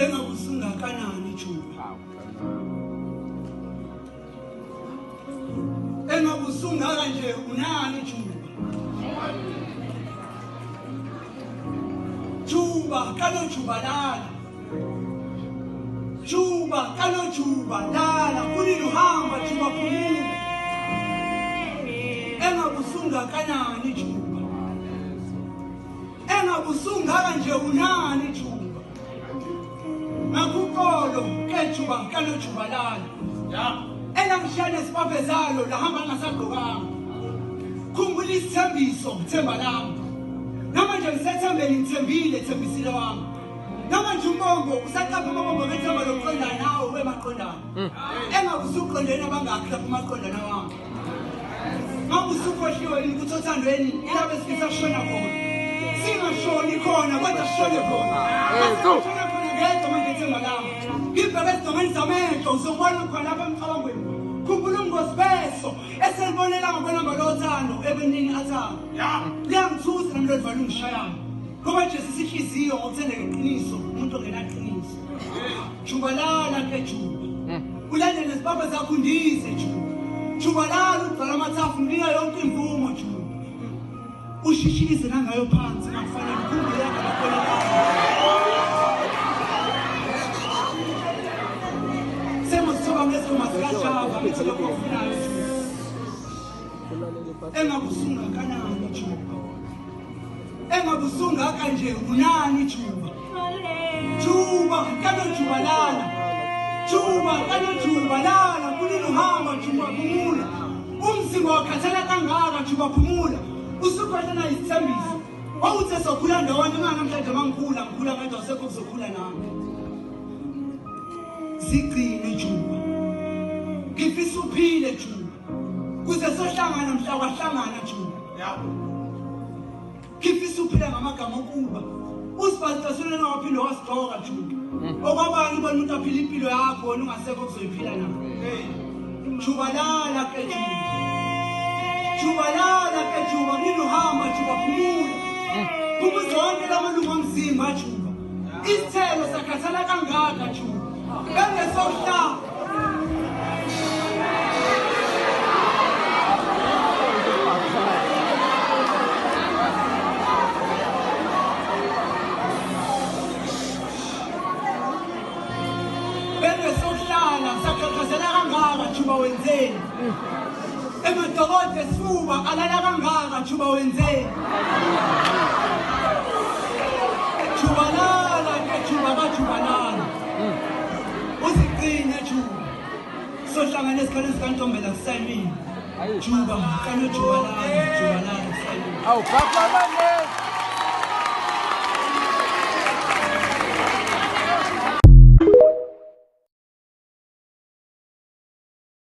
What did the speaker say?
engabusunga kanani Juba engabusunga kanje unani Juba Juba kalo Juba lala Juba kalo Juba lala kuliluhamba Juba phumula engabusunga kanani Juba engabusunga kanje unani Juba nakukolo ke Juba kalo Juba lala enamshana sibabezalo lahamba ngasagqokanga khumbula isithembiso themba lami namanje ngisethembele ngithembile thembisile wami namanje umbongo usaqapha amabombo ngethemba lokuqondana nawe wemaqondana engabusuqondene abangakhi lapha amaqondana wami ngabusukhohliwe ukuthi othandweni ilabe sifisa kushona khona singashoni khona kodwa sishone khona sishona khona ngedwa manje ithemba lami ngibheke esidongeni zamehlo uzobona khona lapha emcabangweni khumbula umngosibeso eselibonela ngokwenamba lothando ebenini athanda liyangithusa nami lodvalo ungishayana ngoba Jesu sihliziyo ngokuthembeka iqiniso umuntu ongenaqiniso Juba lala ke Juba ulandele nezibaba zakho ndize Juba lala ubhala amathafu nginika yonke imvumo Juba ushishilize nangayo phansi ngakufanele ukhumbule yakho lakhona engabusunga kanani Juba engabusunga kanje unani Juba Juba kalo Juba lala Juba kalo Juba lala kuliluhamba Juba phumula umzimba wakhathala kangaka Juba phumula usukhohlana isithembiso wawuthe sokhula ndawonye namhlanje mangikhula ngathi asekho kuzokhula nami sigcine Juba ngifisa uphile Juba kuze sohlangana mhla kwahlangana Juba ngifisa uphila ngamagama okuba usibasitasule nawaphinde wasigqoka Juba okwabani ubona umuntu aphila impilo yakho wena ungasekho kuzoyiphila nawe Juba lala ke Juba lala ke Juba niluhamba Juba phumula kumuzonke lamalungu omzimba Juba isithelo sakhathala kangaka Juba bengesohlala sakhakhazela kangaka Juba wenzeni emadokode esifuba alala kangaka Juba wenzeni Juba lala ke Juba lala uzigcine Juba sohlangana esikhane sikantombela kusayimini Juba kalo Juba lala kusayimini awu papa manje